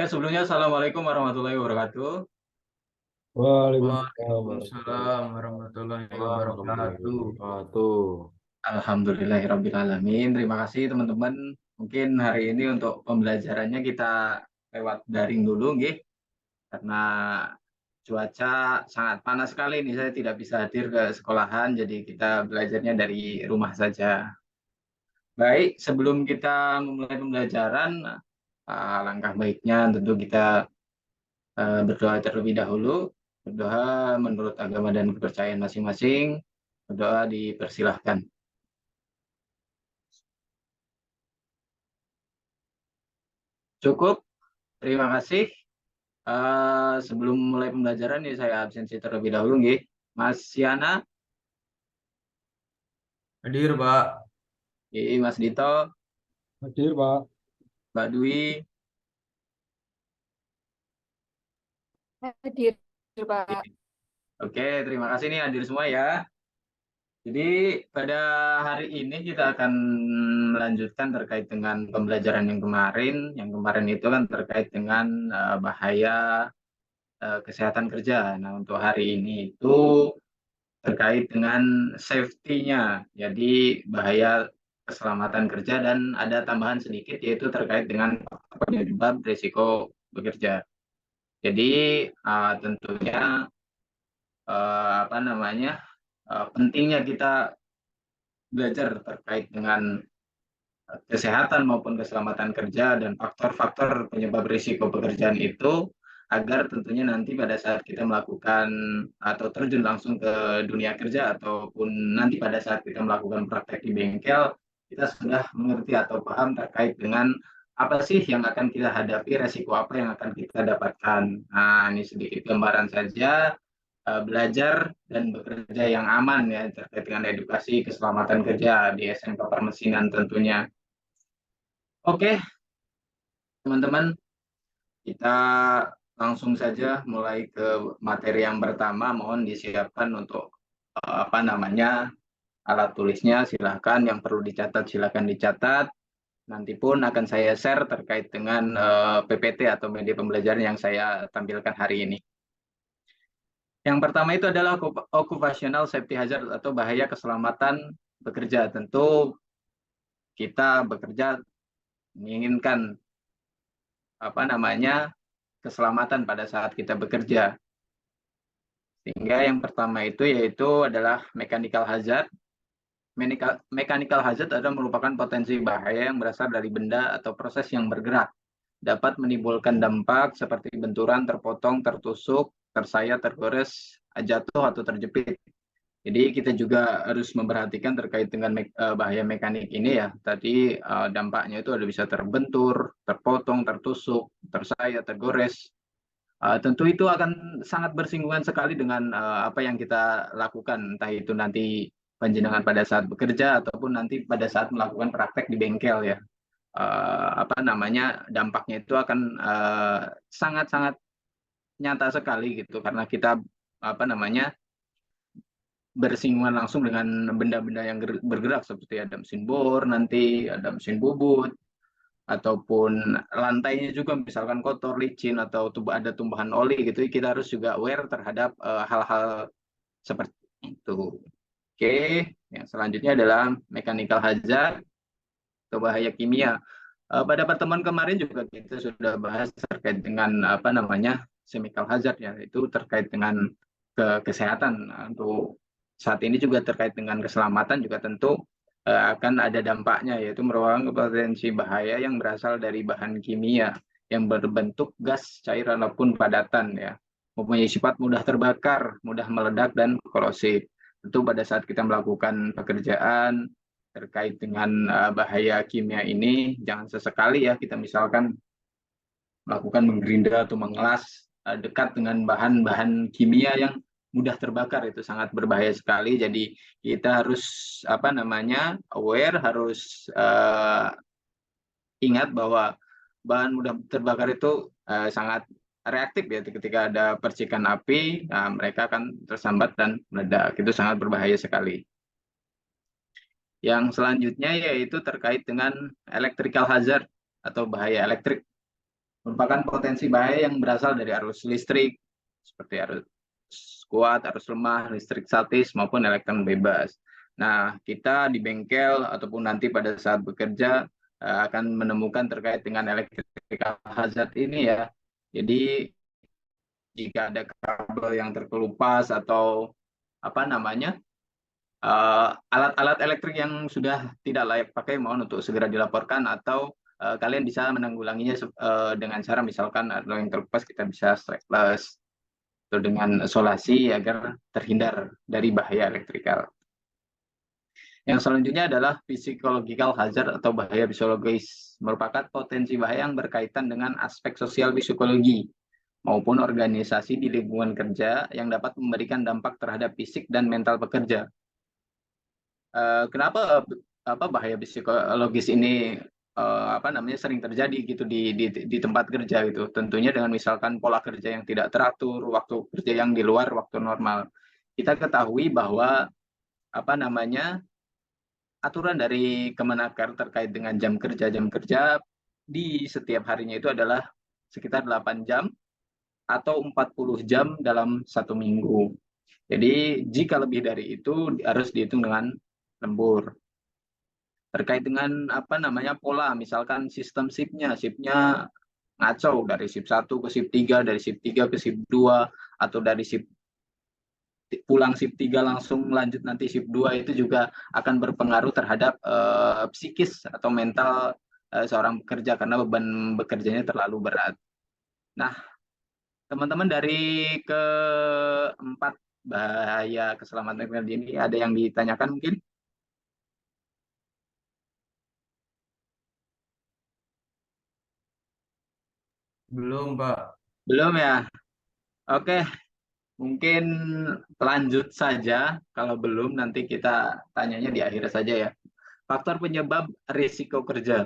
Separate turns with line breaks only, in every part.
Ya, sebelumnya Assalamualaikum warahmatullahi wabarakatuh.
Waalaikumsalam warahmatullahi
Waalaikumsalam warahmatullahi wabarakatuh.
wabarakatuh.
Alhamdulillahirrabbilalamin. Terima kasih teman-teman. Mungkin hari ini untuk pembelajarannya kita lewat daring dulu, nggih. Karena cuaca sangat panas sekali ini. Saya tidak bisa hadir ke sekolahan, jadi kita belajarnya dari rumah saja. Baik, sebelum kita memulai pembelajaran, langkah baiknya tentu kita berdoa terlebih dahulu. Berdoa menurut agama dan kepercayaan masing-masing. Berdoa dipersilahkan. Cukup, terima kasih. Sebelum mulai pembelajaran ini saya absensi terlebih dahulu, nggih. Mas Yana,
Hadir, Pak.
Mas Dito,
Hadir, Pak.
Mbak Dwi.
Hadir, Pak.
Oke, terima kasih nih hadir semua ya. Jadi pada hari ini kita akan melanjutkan terkait dengan pembelajaran yang kemarin. Yang kemarin itu kan terkait dengan bahaya kesehatan kerja. Nah, untuk hari ini itu terkait dengan safety-nya, jadi bahaya keselamatan kerja dan ada tambahan sedikit yaitu terkait dengan penyebab risiko bekerja. Jadi tentunya apa namanya pentingnya kita belajar terkait dengan kesehatan maupun keselamatan kerja dan faktor-faktor penyebab risiko pekerjaan itu agar tentunya nanti pada saat kita melakukan atau terjun langsung ke dunia kerja ataupun nanti pada saat kita melakukan praktek di bengkel kita sudah mengerti atau paham terkait dengan apa sih yang akan kita hadapi, resiko apa yang akan kita dapatkan. Nah, ini sedikit gambaran saja belajar dan bekerja yang aman ya terkait dengan edukasi keselamatan kerja di SMK Permesinan tentunya. Oke, teman-teman, kita langsung saja mulai ke materi yang pertama. Mohon disiapkan untuk apa namanya alat tulisnya. Silahkan yang perlu dicatat, silahkan dicatat. Nanti pun akan saya share terkait dengan PPT atau media pembelajaran yang saya tampilkan hari ini. Yang pertama itu adalah occupational safety hazard atau bahaya keselamatan bekerja. Tentu kita bekerja menginginkan apa namanya keselamatan pada saat kita bekerja. Sehingga yang pertama itu yaitu adalah mechanical hazard. Mechanical hazard adalah merupakan potensi bahaya yang berasal dari benda atau proses yang bergerak. Dapat menimbulkan dampak seperti benturan, terpotong, tertusuk, tersayat, tergores, jatuh, atau terjepit. Jadi kita juga harus memperhatikan terkait dengan bahaya mekanik ini ya. Tadi dampaknya itu ada bisa terbentur, terpotong, tertusuk, tersayat, tergores. Tentu itu akan sangat bersinggungan sekali dengan apa yang kita lakukan, entah itu nanti panjenengan pada saat bekerja ataupun nanti pada saat melakukan praktek di bengkel ya. Apa namanya dampaknya itu akan sangat-sangat nyata sekali gitu karena kita apa namanya bersinggungan langsung dengan benda-benda yang bergerak seperti ada mesin bor, nanti ada mesin bubut, ataupun lantainya juga misalkan kotor, licin, atau ada tumbuhan oli gitu, kita harus juga aware terhadap hal-hal seperti itu. Oke, yang selanjutnya adalah mechanical hazard atau bahaya kimia. Pada pertemuan kemarin juga kita sudah bahas terkait dengan apa namanya chemical hazard ya, itu terkait dengan kesehatan. Untuk saat ini juga terkait dengan keselamatan juga tentu akan ada dampaknya yaitu merupakan potensi bahaya yang berasal dari bahan kimia yang berbentuk gas, cair ataupun padatan ya. Mempunyai sifat mudah terbakar, mudah meledak dan korosif. Tentu pada saat kita melakukan pekerjaan terkait dengan bahaya kimia ini jangan sesekali ya kita misalkan melakukan menggerinda atau mengelas dekat dengan bahan-bahan kimia yang mudah terbakar itu sangat berbahaya sekali. Jadi kita harus apa namanya aware, harus ingat bahwa bahan mudah terbakar itu sangat reaktif ya ketika ada percikan api, mereka akan tersambat dan meledak. Itu sangat berbahaya sekali. Yang selanjutnya yaitu terkait dengan electrical hazard atau bahaya elektrik. merupakan potensi bahaya yang berasal dari arus listrik, seperti arus kuat, arus lemah, listrik statis, maupun elektron bebas. Nah, kita di bengkel ataupun nanti pada saat bekerja akan menemukan terkait dengan electrical hazard ini ya. Jadi, jika ada kabel yang terkelupas atau apa namanya alat-alat elektrik yang sudah tidak layak pakai, mohon untuk segera dilaporkan atau kalian bisa menanggulanginya dengan cara misalkan ada yang terlepas kita bisa strapless atau dengan isolasi agar terhindar dari bahaya elektrikal. Yang selanjutnya adalah physiological hazard atau bahaya psikologis, merupakan potensi bahaya yang berkaitan dengan aspek sosial psikologi maupun organisasi di lingkungan kerja yang dapat memberikan dampak terhadap fisik dan mental pekerja. Kenapa bahaya psikologis ini sering terjadi gitu di tempat kerja gitu. Tentunya dengan misalkan pola kerja yang tidak teratur, waktu kerja yang di luar waktu normal. Kita ketahui bahwa apa namanya aturan dari Kemenaker terkait dengan jam kerja di setiap harinya itu adalah sekitar 8 jam atau 40 jam dalam satu minggu. Jadi jika lebih dari itu harus dihitung dengan lembur. Terkait dengan pola, misalkan sistem shiftnya ngaco dari shift 1 ke shift 3, dari shift 3 ke shift 2, atau dari shift pulang shift 3 langsung lanjut nanti shift 2, itu juga akan berpengaruh terhadap psikis atau mental seorang pekerja karena beban bekerjanya terlalu berat. Nah, teman-teman dari keempat bahaya keselamatan kerja ini ada yang ditanyakan mungkin?
Belum, Pak.
Belum ya? Oke, mungkin lanjut saja. Kalau belum, nanti kita tanyanya di akhir saja ya. Faktor penyebab risiko kerja.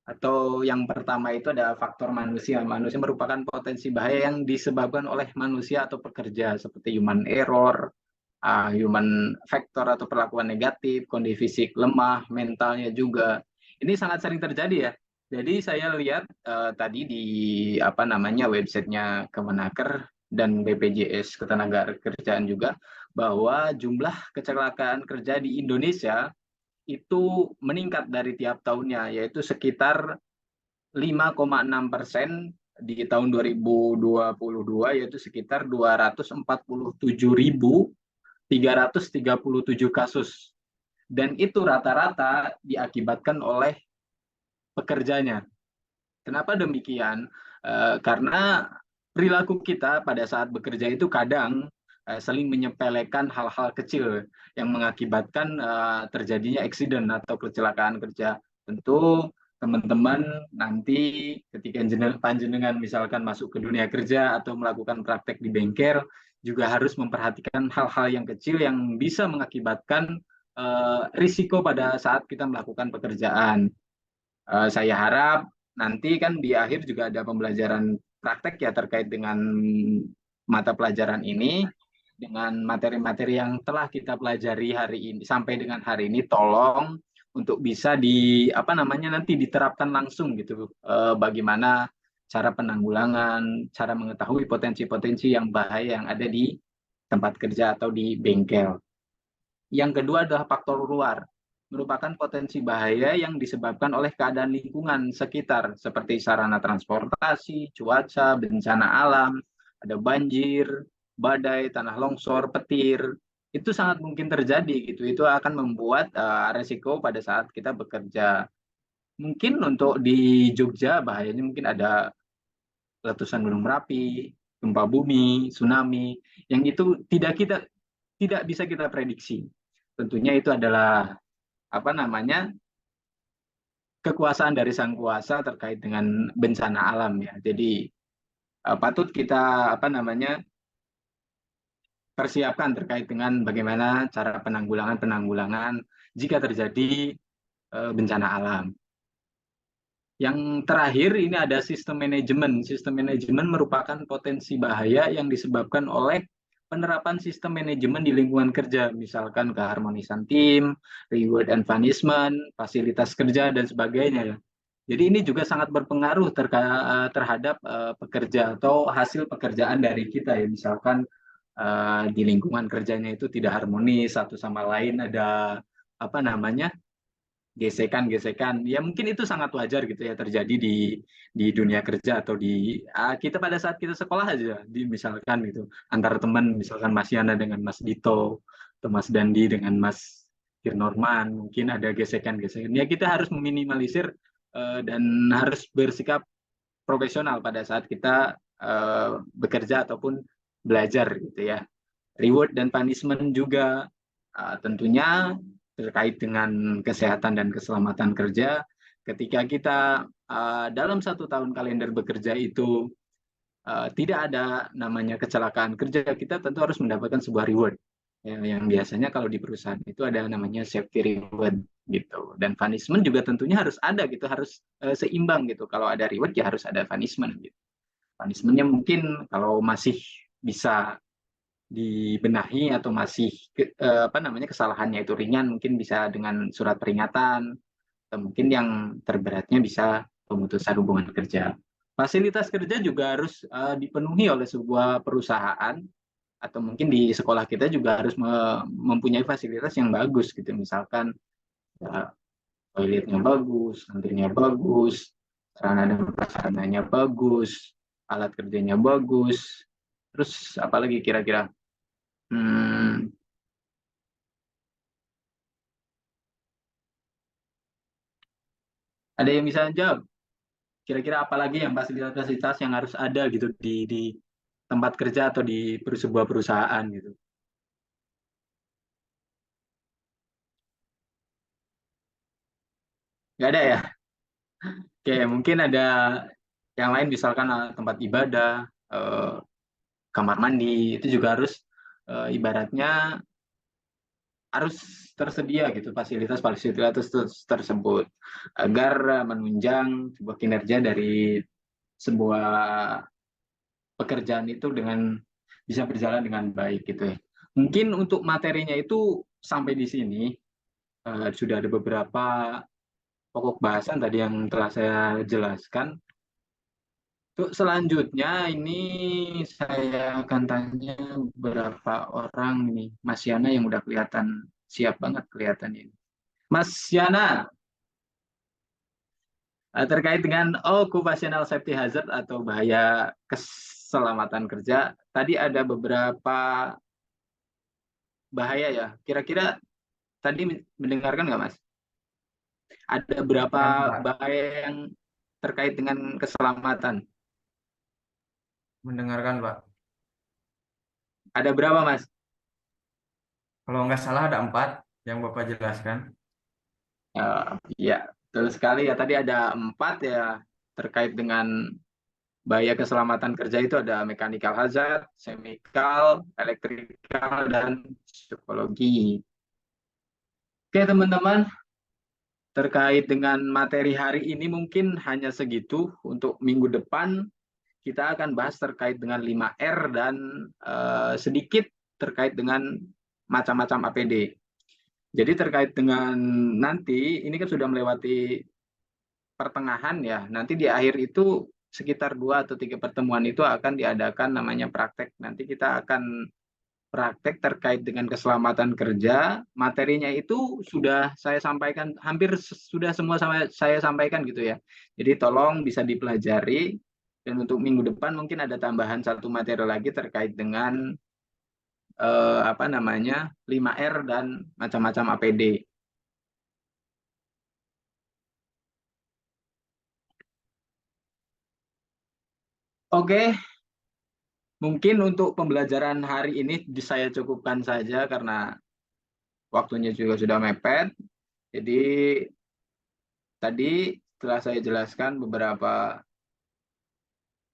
Atau yang pertama itu ada faktor manusia. Manusia merupakan potensi bahaya yang disebabkan oleh manusia atau pekerja, seperti human error, human factor atau perlakuan negatif, kondisi fisik lemah, mentalnya juga. Ini sangat sering terjadi ya. Jadi saya lihat tadi di websitenya Kemenaker dan BPJS Ketenagakerjaan juga bahwa jumlah kecelakaan kerja di Indonesia itu meningkat dari tiap tahunnya, yaitu sekitar 5,6% di tahun 2022, yaitu sekitar 247.337 kasus. Dan itu rata-rata diakibatkan oleh pekerjanya. Kenapa demikian? Karena perilaku kita pada saat bekerja itu kadang saling menyepelekan hal-hal kecil yang mengakibatkan terjadinya eksiden atau kecelakaan kerja. Tentu teman-teman nanti ketika panjenengan misalkan masuk ke dunia kerja atau melakukan praktek di bengkel juga harus memperhatikan hal-hal yang kecil yang bisa mengakibatkan risiko pada saat kita melakukan pekerjaan. Saya harap nanti kan di akhir juga ada pembelajaran praktek ya terkait dengan mata pelajaran ini, dengan materi-materi yang telah kita pelajari hari ini sampai dengan hari ini, tolong untuk bisa nanti diterapkan langsung gitu, bagaimana cara penanggulangan, cara mengetahui potensi-potensi yang bahaya yang ada di tempat kerja atau di bengkel. Yang kedua adalah faktor luar, merupakan potensi bahaya yang disebabkan oleh keadaan lingkungan sekitar, seperti sarana transportasi, cuaca, bencana alam, ada banjir, badai, tanah longsor, petir. Itu sangat mungkin terjadi gitu. Itu akan membuat resiko pada saat kita bekerja. Mungkin untuk di Jogja bahayanya mungkin ada letusan gunung Merapi, gempa bumi, tsunami, yang itu tidak bisa kita prediksi. Tentunya itu adalah kekuasaan dari sang kuasa terkait dengan bencana alam ya. Jadi patut kita persiapkan terkait dengan bagaimana cara penanggulangan jika terjadi bencana alam. Yang terakhir ini ada sistem manajemen. Sistem manajemen merupakan potensi bahaya yang disebabkan oleh penerapan sistem manajemen di lingkungan kerja, misalkan keharmonisan tim, reward and punishment, fasilitas kerja, dan sebagainya. Jadi ini juga sangat berpengaruh terhadap pekerja atau hasil pekerjaan dari kita ya. Misalkan di lingkungan kerjanya itu tidak harmonis, satu sama lain ada apa namanya, gesekan-gesekan. Ya mungkin itu sangat wajar gitu ya terjadi di dunia kerja atau di kita pada saat kita sekolah aja, di misalkan gitu antara teman, misalkan Mas Yana dengan Mas Dito atau Mas Dandi dengan Mas Kirnorman, mungkin ada gesekan-gesekan. Ya kita harus meminimalisir dan harus bersikap profesional pada saat kita bekerja ataupun belajar gitu ya. Reward dan punishment juga tentunya terkait dengan kesehatan dan keselamatan kerja. Ketika kita dalam 1 tahun kalender bekerja itu tidak ada namanya kecelakaan kerja, kita tentu harus mendapatkan sebuah reward. Ya, yang biasanya kalau di perusahaan itu ada namanya safety reward gitu. Dan punishment juga tentunya harus ada gitu, harus seimbang gitu. Kalau ada reward ya harus ada punishment gitu. Punishmentnya mungkin kalau masih bisa dibenahi atau masih apa namanya kesalahannya itu ringan, mungkin bisa dengan surat peringatan, atau mungkin yang terberatnya bisa pemutusan hubungan kerja. Fasilitas kerja juga harus dipenuhi oleh sebuah perusahaan, atau mungkin di sekolah kita juga harus mempunyai fasilitas yang bagus gitu. Misalkan ya, toiletnya bagus, kantinnya bagus, sarana dan prasarananya bagus, alat kerjanya bagus. Terus apalagi kira-kira? Hmm, ada yang bisa jawab? Kira-kira apalagi yang fasilitas-fasilitas yang harus ada gitu di tempat kerja atau di sebuah perusahaan gitu? Nggak ada ya? Oke, mungkin ada yang lain, misalkan tempat ibadah, eh, kamar mandi, itu juga harus ibaratnya harus tersedia gitu fasilitas-fasilitas tersebut agar menunjang sebuah kinerja dari sebuah pekerjaan itu dengan bisa berjalan dengan baik gitu ya. Mungkin untuk materinya itu sampai di sini sudah ada beberapa pokok bahasan tadi yang telah saya jelaskan. Untuk selanjutnya ini saya akan tanya beberapa orang nih, Mas Yana yang udah kelihatan siap banget kelihatan ini. Mas Yana, terkait dengan occupational safety hazard atau bahaya keselamatan kerja, tadi ada beberapa bahaya ya. Kira-kira tadi mendengarkan nggak Mas? Ada berapa
Kan, Pak,
bahaya yang terkait dengan keselamatan?
mendengarkan Pak.
Ada berapa Mas?
Kalau nggak salah ada 4 yang Bapak jelaskan.
Ya, betul sekali ya. Tadi ada 4 ya terkait dengan bahaya keselamatan kerja itu ada mechanical hazard, chemical, electrical, dan psikologi. Oke teman-teman, terkait dengan materi hari ini mungkin hanya segitu. Untuk minggu depan kita akan bahas terkait dengan 5R dan sedikit terkait dengan macam-macam APD. Jadi terkait dengan nanti, ini kan sudah melewati pertengahan ya, nanti di akhir itu sekitar 2 atau 3 pertemuan itu akan diadakan namanya praktek. Nanti kita akan praktek terkait dengan keselamatan kerja. Materinya itu sudah saya sampaikan, hampir sudah semua saya sampaikan gitu ya. Jadi tolong bisa dipelajari. Dan untuk minggu depan mungkin ada tambahan 1 materi lagi terkait dengan apa namanya 5R dan macam-macam APD. Oke, mungkin untuk pembelajaran hari ini saya cukupkan saja karena waktunya juga sudah mepet. Jadi tadi telah saya jelaskan beberapa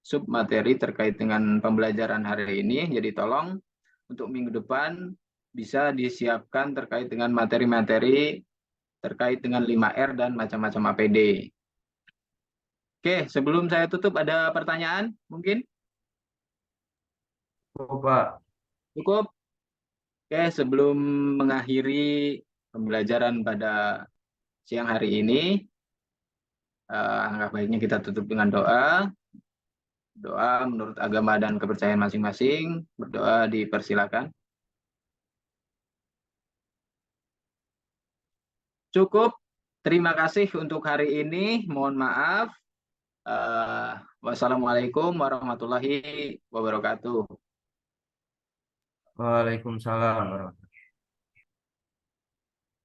sub materi terkait dengan pembelajaran hari ini. Jadi tolong untuk minggu depan bisa disiapkan terkait dengan materi-materi terkait dengan 5R dan macam-macam APD. Oke, sebelum saya tutup ada pertanyaan mungkin?
Oh, Pak.
Cukup? Oke, sebelum mengakhiri pembelajaran pada siang hari ini, Angka baiknya kita tutup dengan doa. Doa menurut agama dan kepercayaan masing-masing. Berdoa dipersilakan. Cukup. Terima kasih untuk hari ini. Mohon maaf. Eh, Wassalamualaikum warahmatullahi wabarakatuh.
Waalaikumsalam warahmatullahi wabarakatuh.